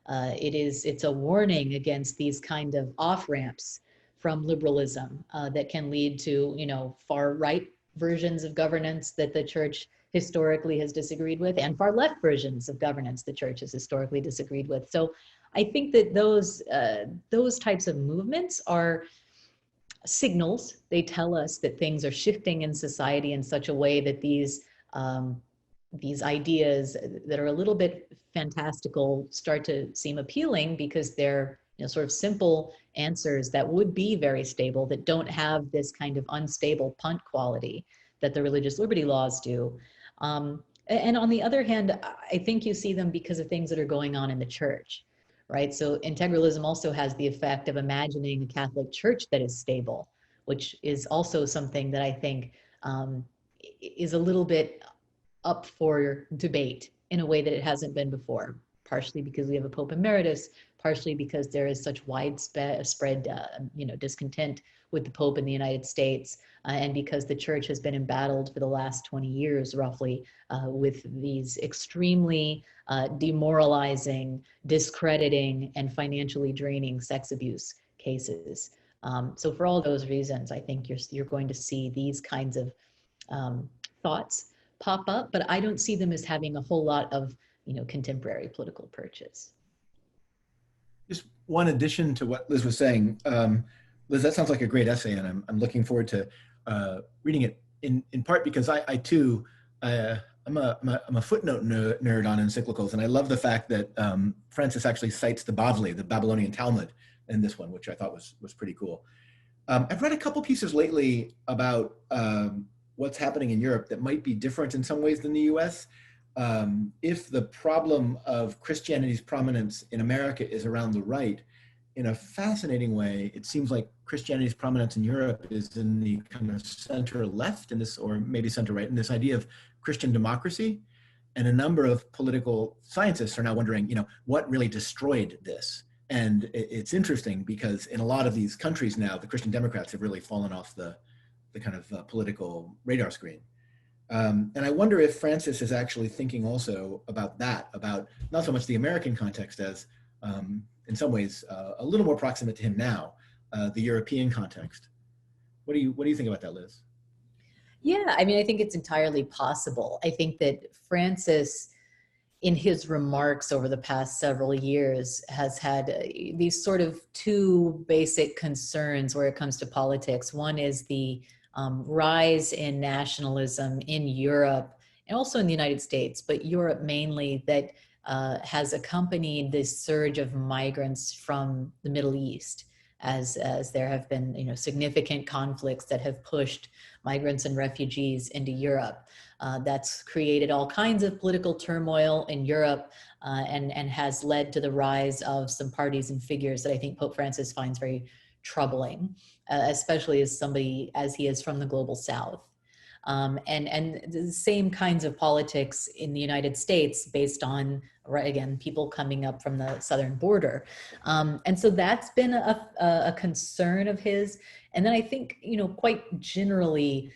It's a warning against these kind of off-ramps from liberalism that can lead to, far-right versions of governance that the church historically has disagreed with, and far left versions of governance the church has historically disagreed with. So I think that those types of movements are signals. They tell us that things are shifting in society in such a way that these ideas that are a little bit fantastical start to seem appealing, because they're sort of simple answers that would be very stable, that don't have this kind of unstable punt quality that the religious liberty laws do. And on the other hand, I think you see them because of things that are going on in the church, right? So integralism also has the effect of imagining a Catholic Church that is stable, which is also something that I think is a little bit up for debate in a way that it hasn't been before, partially because we have a Pope Emeritus, partially because there is such widespread discontent with the Pope in the United States, and because the church has been embattled for the last 20 years, roughly, with these extremely demoralizing, discrediting, and financially draining sex abuse cases. So for all those reasons, I think you're going to see these kinds of thoughts pop up, but I don't see them as having a whole lot of contemporary political purchase. Just one addition to what Liz was saying. Liz, that sounds like a great essay, and I'm looking forward to reading it in part because I too, I'm a footnote nerd on encyclicals, and I love the fact that Francis actually cites the Bavli, the Babylonian Talmud, in this one, which I thought was pretty cool. I've read a couple pieces lately about what's happening in Europe that might be different in some ways than the US. if the problem of Christianity's prominence in America is around the right, in a fascinating way, it seems like Christianity's prominence in Europe is in the kind of center left in this, or maybe center right, in this idea of Christian democracy. And a number of political scientists are now wondering, what really destroyed this? And it's interesting because in a lot of these countries now, the Christian Democrats have really fallen off the kind of political radar screen. And I wonder if Francis is actually thinking also about that, about not so much the American context as, in some ways, a little more proximate to him now, the European context. What do you think about that, Liz? Yeah, I mean, I think it's entirely possible. I think that Francis, in his remarks over the past several years, has had these sort of two basic concerns where it comes to politics. One is the rise in nationalism in Europe and also in the United States, but Europe mainly, that has accompanied this surge of migrants from the Middle East, as there have been significant conflicts that have pushed migrants and refugees into Europe. That's created all kinds of political turmoil in Europe and has led to the rise of some parties and figures that I think Pope Francis finds very troubling, especially as somebody as he is from the global South. And the same kinds of politics in the United States based on, again, people coming up from the southern border. And so that's been a concern of his. And then I think, quite generally,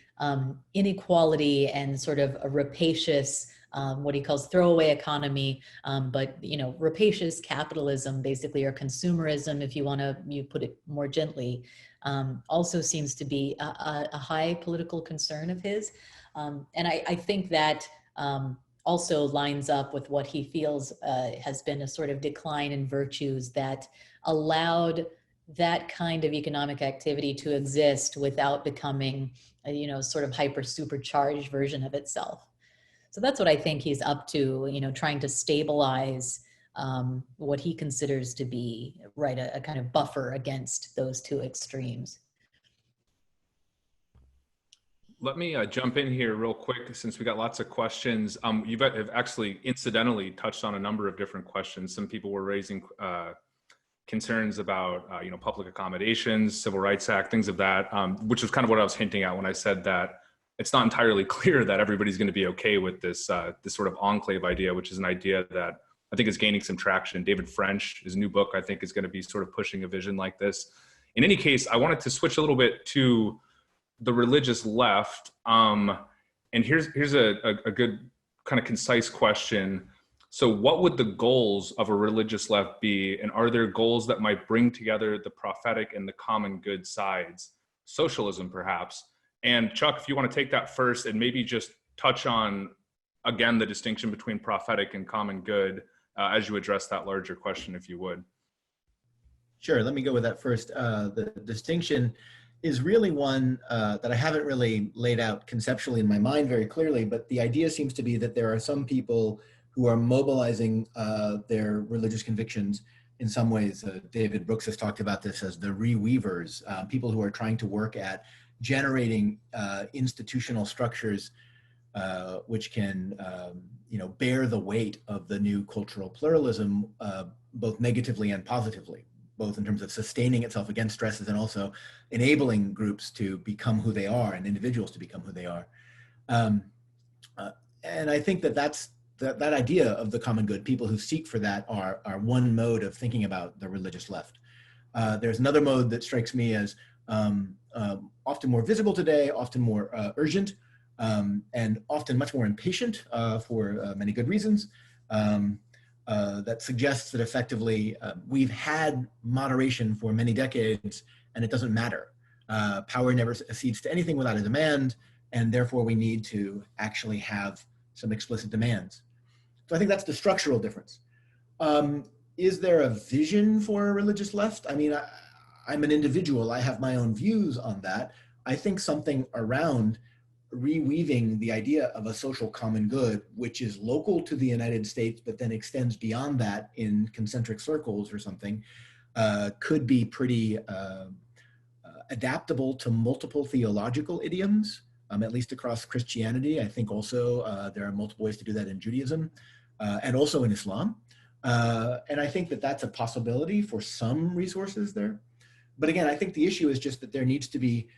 inequality and sort of a rapacious, what he calls throwaway economy, but rapacious capitalism, basically, or consumerism, if you put it more gently, also seems to be a high political concern of his. And I think that also lines up with what he feels has been a sort of decline in virtues that allowed that kind of economic activity to exist without becoming a sort of hyper supercharged version of itself. So that's what I think he's up to, trying to stabilize what he considers to be a kind of buffer against those two extremes. Let me jump in here real quick since we got lots of questions. You have actually incidentally touched on a number of different questions. Some people were raising concerns about public accommodations, Civil Rights Act, things of that, which was kind of what I was hinting at when I said that it's not entirely clear that everybody's going to be okay with this this sort of enclave idea, which is an idea that I think is gaining some traction. David French, his new book, I think, is going to be sort of pushing a vision like this. In any case, I wanted to switch a little bit to the religious left. And here's a good kind of concise question. So what would the goals of a religious left be? And are there goals that might bring together the prophetic and the common good sides? Socialism, perhaps. And Chuck, if you want to take that first and maybe just touch on, again, the distinction between prophetic and common good as you address that larger question, if you would. Sure, let me go with that first. The distinction is really one that I haven't really laid out conceptually in my mind very clearly, but the idea seems to be that there are some people who are mobilizing their religious convictions in some ways. David Brooks has talked about this as the reweavers, people who are trying to work at generating institutional structures which can bear the weight of the new cultural pluralism, both negatively and positively, both in terms of sustaining itself against stresses and also enabling groups to become who they are and individuals to become who they are. And I think that idea of the common good, people who seek for that are one mode of thinking about the religious left. There's another mode that strikes me as often more visible today, often more urgent, and often much more impatient for many good reasons, that suggests that effectively we've had moderation for many decades and it doesn't matter. Power never accedes to anything without a demand, and therefore we need to actually have some explicit demands. So I think that's the structural difference. Is there a vision for a religious left? I mean, I'm an individual, I have my own views on that. I think something around reweaving the idea of a social common good, which is local to the United States, but then extends beyond that in concentric circles or something, could be pretty adaptable to multiple theological idioms. at least across Christianity. I think also there are multiple ways to do that in Judaism and also in Islam. And I think that that's a possibility for some resources there. But again, I think the issue is just that there needs to be,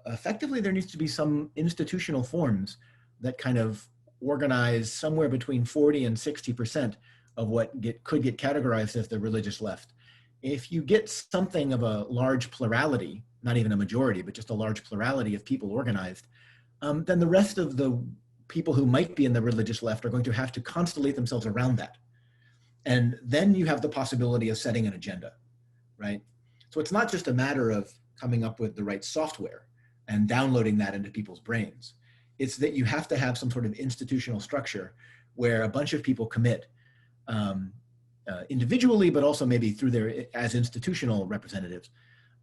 effectively, there needs to be some institutional forms that kind of organize somewhere between 40 and 60% of what could get categorized as the religious left. If you get something of a large plurality, not even a majority, but just a large plurality of people organized, then the rest of the people who might be in the religious left are going to have to constellate themselves around that. And then you have the possibility of setting an agenda, right? So it's not just a matter of coming up with the right software and downloading that into people's brains. It's that you have to have some sort of institutional structure where a bunch of people commit individually, but also maybe through their, as institutional representatives,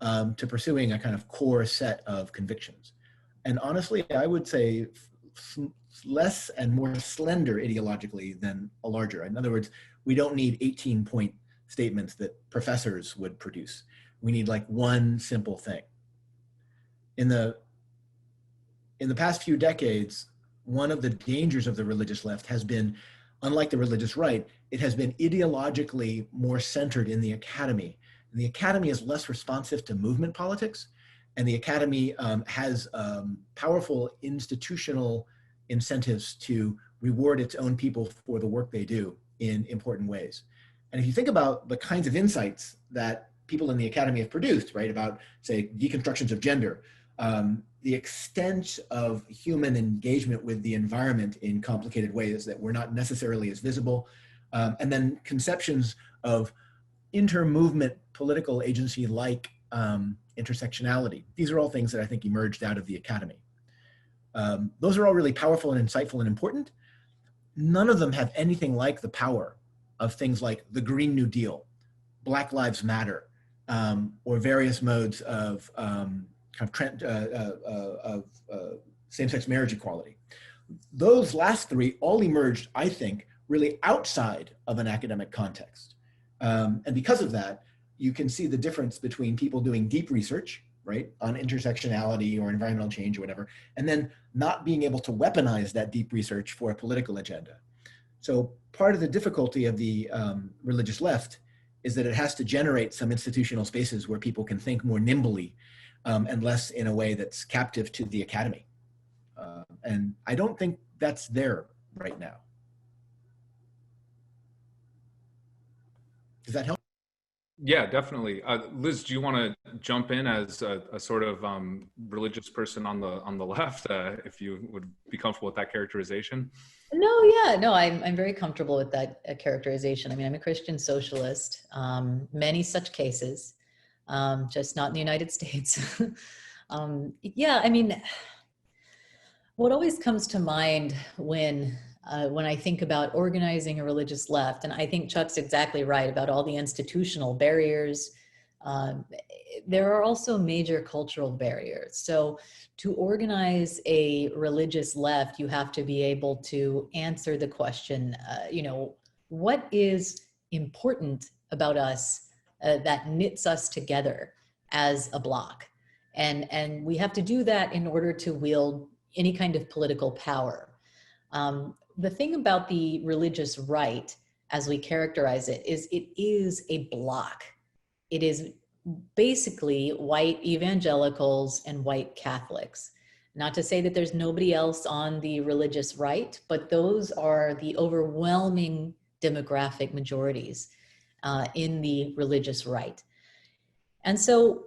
to pursuing a kind of core set of convictions. And honestly, I would say less and more slender ideologically than a larger. In other words, we don't need 18-point statements that professors would produce. We need like one simple thing. In the past few decades, one of the dangers of the religious left has been, unlike the religious right, it has been ideologically more centered in the academy. And the academy is less responsive to movement politics, and the academy has powerful institutional incentives to reward its own people for the work they do in important ways. And if you think about the kinds of insights that people in the academy have produced, right, about, say, deconstructions of gender, the extent of human engagement with the environment in complicated ways that were not necessarily as visible, and then conceptions of inter-movement political agency like intersectionality. These are all things that I think emerged out of the academy. Those are all really powerful and insightful and important. None of them have anything like the power of things like the Green New Deal, Black Lives Matter, or various modes of same-sex marriage equality. Those last three all emerged, I think, really outside of an academic context. And because of that, you can see the difference between people doing deep research, right, on intersectionality or environmental change or whatever, and then not being able to weaponize that deep research for a political agenda. So part of the difficulty of the religious left is that it has to generate some institutional spaces where people can think more nimbly and less in a way that's captive to the academy. And I don't think that's there right now. Does that help? Yeah, definitely. Liz, do you want to jump in as a sort of religious person on the left, if you would be comfortable with that characterization? No, yeah, no, I'm very comfortable with that characterization. I mean, I'm a Christian socialist, many such cases, just not in the United States. Yeah, I mean, what always comes to mind when I think about organizing a religious left, and I think Chuck's exactly right about all the institutional barriers, there are also major cultural barriers. So to organize a religious left, you have to be able to answer the question, what is important about us that knits us together as a bloc? And we have to do that in order to wield any kind of political power. The thing about the religious right, as we characterize it is a bloc. It is basically white evangelicals and white Catholics. Not to say that there's nobody else on the religious right, but those are the overwhelming demographic majorities in the religious right. And so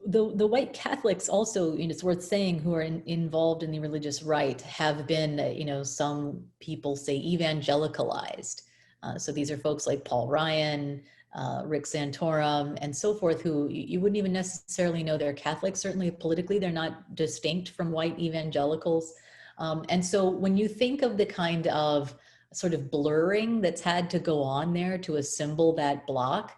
the white Catholics also, it's worth saying, who are involved in the religious right have been, some people say evangelicalized. So these are folks like Paul Ryan, Rick Santorum, and so forth, who you wouldn't even necessarily know they're Catholic. Certainly politically, they're not distinct from white evangelicals. And so when you think of the kind of sort of blurring that's had to go on there to assemble that bloc,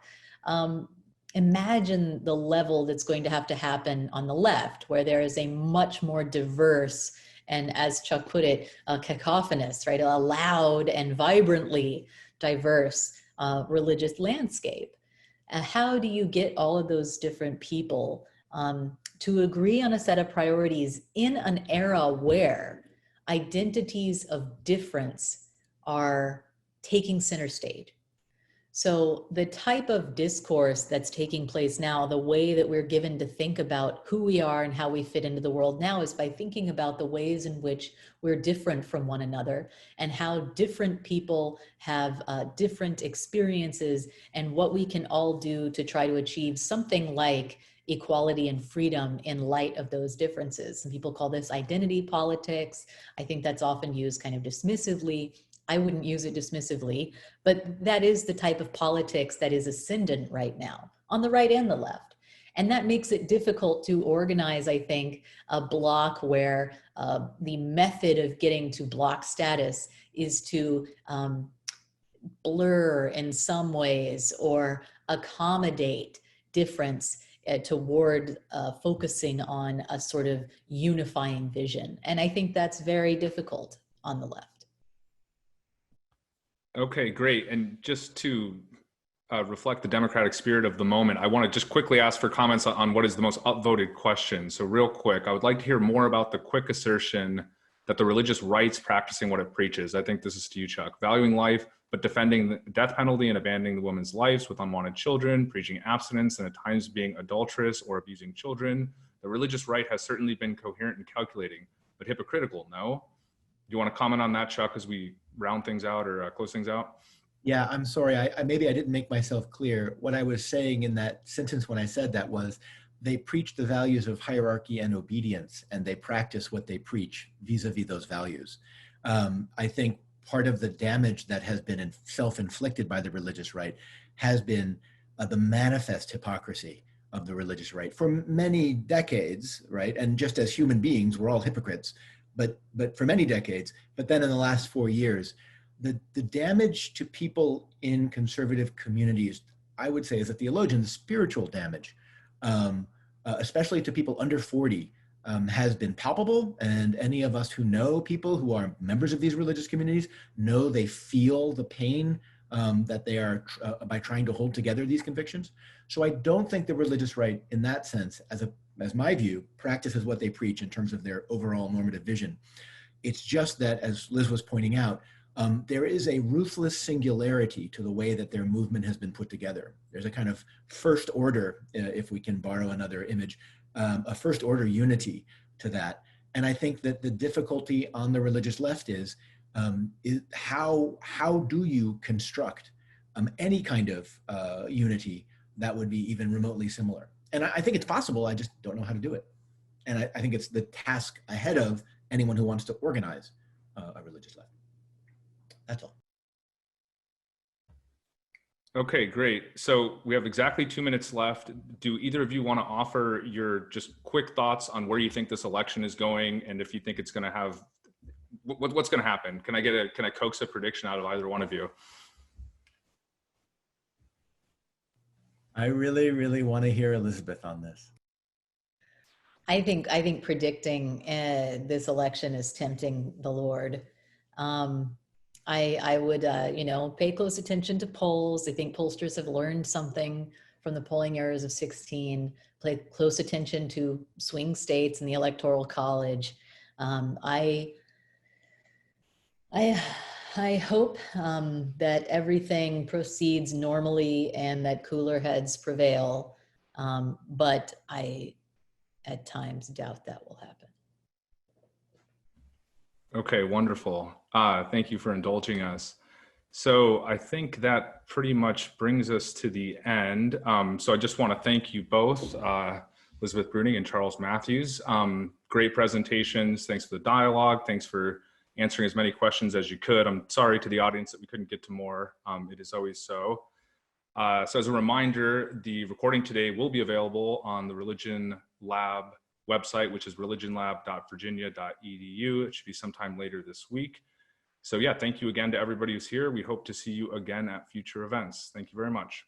imagine the level that's going to happen on the left, where there is a much more diverse and, as Chuck put it, cacophonous, right, a loud and vibrantly diverse religious landscape. How do you get all of those different people to agree on a set of priorities in an era where identities of difference are taking center stage. So the type of discourse that's taking place now, the way that we're given to think about who we are and how we fit into the world now is by thinking about the ways in which we're different from one another and how different people have different experiences and what we can all do to try to achieve something like equality and freedom in light of those differences. Some people call this identity politics. I think that's often used kind of dismissively. I wouldn't use it dismissively, but that is the type of politics that is ascendant right now on the right and the left. And that makes it difficult to organize, I think, a block where the method of getting to block status is to blur in some ways or accommodate difference toward focusing on a sort of unifying vision. And I think that's very difficult on the left. Okay, great. And just to reflect the democratic spirit of the moment, I want to just quickly ask for comments on what is the most upvoted question. So real quick, I would like to hear more about the quick assertion that the religious right's practicing what it preaches. I think this is to you, Chuck. Valuing life, but defending the death penalty and abandoning the women's lives with unwanted children, preaching abstinence and at times being adulterous or abusing children. The religious right has certainly been coherent and calculating, but hypocritical, no? Do you want to comment on that, Chuck, as we round things out or close things out? Yeah, I'm sorry. Maybe I didn't make myself clear. What I was saying in that sentence when I said that was they preach the values of hierarchy and obedience, and they practice what they preach vis-a-vis those values. I think part of the damage that has been self-inflicted by the religious right has been the manifest hypocrisy of the religious right for many decades, right? And just as human beings, we're all hypocrites, but for many decades. But then in the last 4 years, the damage to people in conservative communities, I would say, as a theologian, spiritual damage, especially to people under 40, has been palpable. And any of us who know people who are members of these religious communities know they feel the pain that they are by trying to hold together these convictions. So I don't think the religious right, in that sense, as my view, practices what they preach in terms of their overall normative vision. It's just that, as Liz was pointing out, there is a ruthless singularity to the way that their movement has been put together. There's a kind of first order, if we can borrow another image, a first order unity to that. And I think that the difficulty on the religious left is how do you construct any kind of unity that would be even remotely similar? And I think it's possible, I just don't know how to do it. And I think it's the task ahead of anyone who wants to organize a religious left. That's all. Okay, great. So we have exactly 2 minutes left. Do either of you want to offer your just quick thoughts on where you think this election is going, and if you think it's going to have, what's going to happen? Can I coax a prediction out of either one of you? I really, really want to hear Elizabeth on this. I think predicting this election is tempting the Lord. I would, pay close attention to polls. I think pollsters have learned something from the polling errors of 16, pay close attention to swing states and the Electoral College. I hope that everything proceeds normally and that cooler heads prevail, but I at times doubt that will happen. Okay, wonderful. Thank you for indulging us. So I think that pretty much brings us to the end. So I just want to thank you both, Elizabeth Bruenig and Charles Mathewes. Great presentations. Thanks for the dialogue. Thanks for answering as many questions as you could. I'm sorry to the audience that we couldn't get to more. It is always so. So as a reminder, the recording today will be available on the Religion Lab website, which is religionlab.virginia.edu. It should be sometime later this week. So yeah, thank you again to everybody who's here. We hope to see you again at future events. Thank you very much.